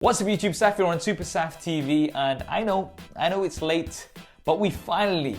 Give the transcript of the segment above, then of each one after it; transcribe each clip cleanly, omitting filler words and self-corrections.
What's up YouTube, Saf here on SuperSaf TV, and I know it's late, but we finally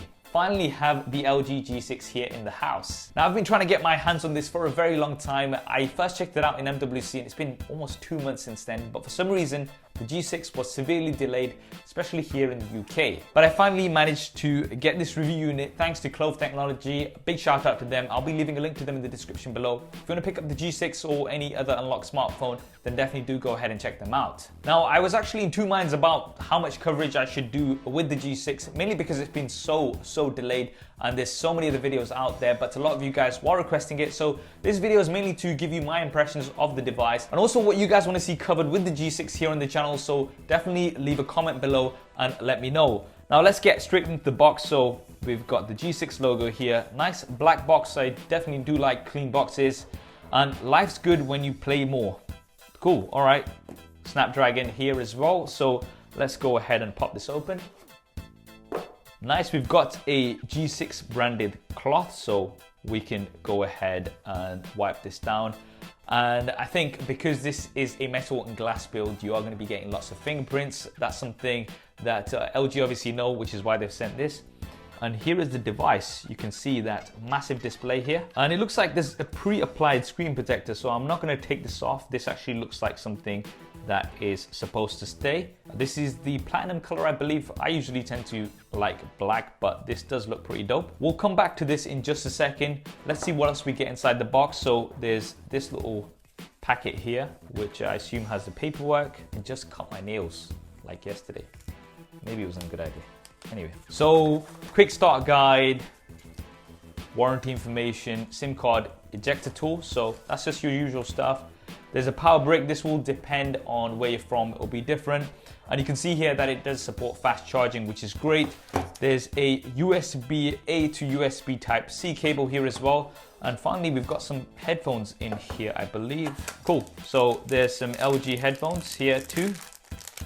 have the LG G6 here in the house. Now I've been trying to get my hands on this for a very long time. I first checked it out in MWC and it's been almost 2 months since then, but for some reason the G6 was severely delayed, especially here in the UK. But I finally managed to get this review unit thanks to Clove Technology. Big shout out to them. I'll be leaving a link to them in the description below. If you want to pick up the G6 or any other unlocked smartphone, then definitely do go ahead and check them out. Now, I was actually in two minds about how much coverage I should do with the G6, mainly because it's been so delayed and there's so many other videos out there, but a lot of you guys were requesting it. So this video is mainly to give you my impressions of the device and also what you guys want to see covered with the G6 here on the channel. So definitely leave a comment below and let me know. Now let's get straight into the box. So we've got the G6 logo here. Nice black box. I definitely do like clean boxes, and life's good when you play more. Cool, all right. Snapdragon here as well. So let's go ahead and pop this open. Nice, we've got a G6 branded cloth, so we can go ahead and wipe this down. And I think because this is a metal and glass build, you are going to be getting lots of fingerprints. That's something that LG obviously know, which is why they've sent this. And here is the device. You can see that massive display here. And it looks like there's a pre-applied screen protector, so I'm not going to take this off. This actually looks like something that is supposed to stay. This is the platinum color, I believe. I usually tend to like black, but this does look pretty dope. We'll come back to this in just a second. Let's see what else we get inside the box. So there's this little packet here, which I assume has the paperwork. And just cut my nails like yesterday. Maybe it wasn't a good idea. Anyway, so quick start guide, warranty information, SIM card ejector tool. So that's just your usual stuff. There's a power brick. This will depend on where you're from. It will be different. And you can see here that it does support fast charging, which is great. There's a USB-A to USB Type-C cable here as well. And finally, we've got some headphones in here, I believe. Cool. So there's some LG headphones here too.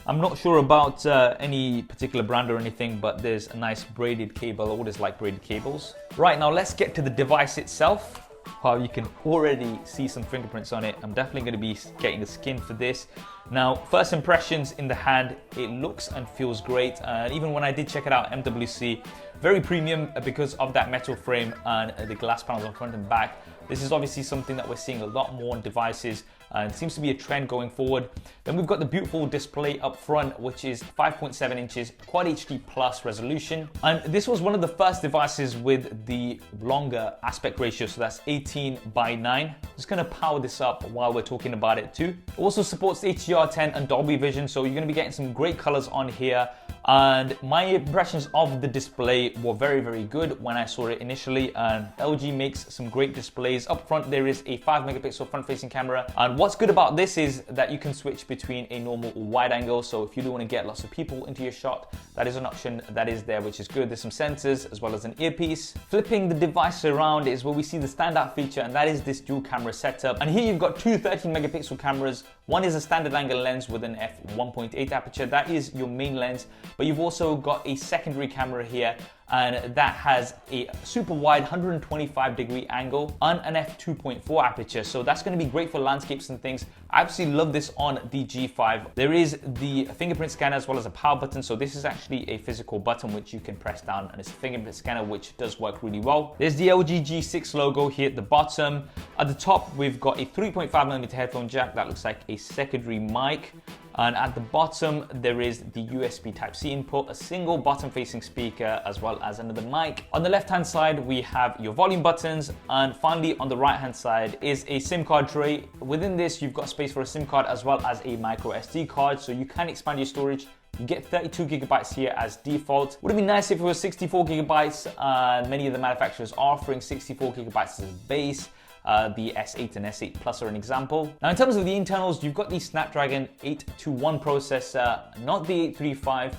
I'm not sure about any particular brand or anything, but there's a nice braided cable. I always like braided cables. Right, now let's get to the device itself. Wow, you can already see some fingerprints on it. I'm definitely going to be getting a skin for this. Now, first impressions in the hand, it looks and feels great. Even when I did check it out, MWC, very premium because of that metal frame and the glass panels on front and back. This is obviously something that we're seeing a lot more on devices, and it seems to be a trend going forward. Then we've got the beautiful display up front, which is 5.7 inches Quad HD Plus resolution. And this was one of the first devices with the longer aspect ratio, so that's 18:9. I'm just gonna power this up while we're talking about it too. It also supports HDR10 and Dolby Vision, so you're gonna be getting some great colors on here. And my impressions of the display were very good when I saw it initially, and LG makes some great displays. Up front there is a 5 megapixel front facing camera, and what's good about this is that you can switch between a normal or wide angle, so if you do want to get lots of people into your shot, that is an option that is there, which is good. There's some sensors as well as an earpiece. Flipping the device around is where we see the standout feature, and that is this dual camera setup. And here you've got two 13 megapixel cameras. One is a standard angle lens with an f1.8 aperture. That is your main lens, but you've also got a secondary camera here, and that has a super wide 125-degree angle and an f2.4 aperture. So that's going to be great for landscapes and things. I absolutely love this on the G5. There is the fingerprint scanner as well as a power button. So this is actually a physical button which you can press down, and it's a fingerprint scanner which does work really well. There's the LG G6 logo here at the bottom. At the top, we've got a 3.5mm headphone jack that looks like a secondary mic. And at the bottom, there is the USB Type-C input, a single bottom-facing speaker, as well as another mic. On the left-hand side, we have your volume buttons. And finally, on the right-hand side is a SIM card tray. Within this, you've got space for a SIM card as well as a micro SD card, so you can expand your storage. You get 32 gigabytes here as default. Would it be nice if it was 64 gigabytes? Many of the manufacturers are offering 64 gigabytes as a base. The S8 and S8 Plus are an example. Now in terms of the internals, you've got the Snapdragon 821 processor, not the 835.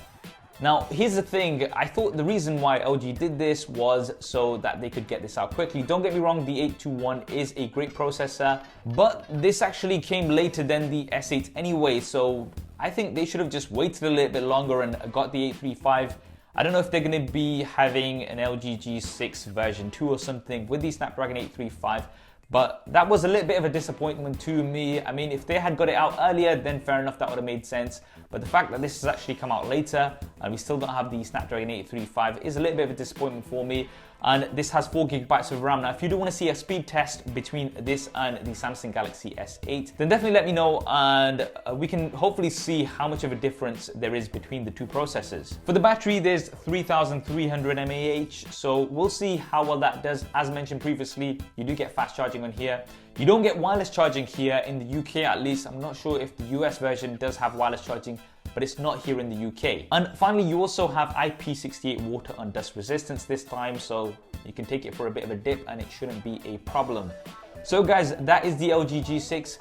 Now here's the thing, I thought the reason why LG did this was so that they could get this out quickly. Don't get me wrong, the 821 is a great processor, but this actually came later than the S8 anyway, so I think they should have just waited a little bit longer and got the 835. I don't know if they're going to be having an LG G6 version 2 or something with the Snapdragon 835, But that was a little bit of a disappointment to me. I mean, if they had got it out earlier, then fair enough, that would have made sense. But the fact that this has actually come out later and we still don't have the Snapdragon 835 is a little bit of a disappointment for me. And this has 4 gigabytes of RAM. Now, if you do want to see a speed test between this and the Samsung Galaxy S8, then definitely let me know, and we can hopefully see how much of a difference there is between the two processors. For the battery, there's 3300 mAh, so we'll see how well that does. As mentioned previously, you do get fast charging on here. You don't get wireless charging here in the UK, at least. I'm not sure if the US version does have wireless charging, but it's not here in the UK. And finally, you also have IP68 water and dust resistance this time, so you can take it for a bit of a dip and it shouldn't be a problem. So guys, that is the LG G6.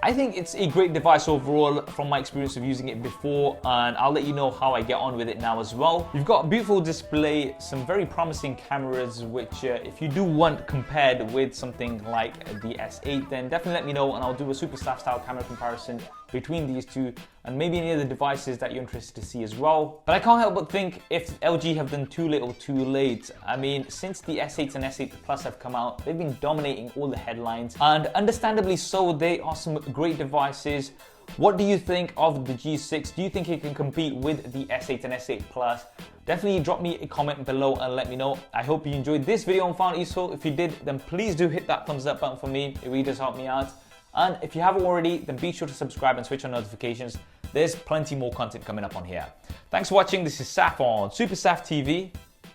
I think it's a great device overall from my experience of using it before, and I'll let you know how I get on with it now as well. You've got a beautiful display, some very promising cameras, which if you do want compared with something like the S8, then definitely let me know and I'll do a SuperSaf style camera comparison between these two and maybe any other devices that you're interested to see as well. But I can't help but think if LG have done too little too late. I mean, since the S8 and S8 Plus have come out, they've been dominating all the headlines, and understandably so. They are some great devices. What do you think of the G6? Do you think it can compete with the S8 and S8 Plus? Definitely drop me a comment below and let me know. I hope you enjoyed this video and found it useful. If you did, then please do hit that thumbs up button for me. It really does help me out. And if you haven't already, then be sure to subscribe and switch on notifications. There's plenty more content coming up on here. Thanks for watching. This is Saf on SuperSaf TV.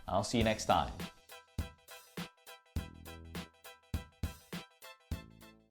I'll see you next time.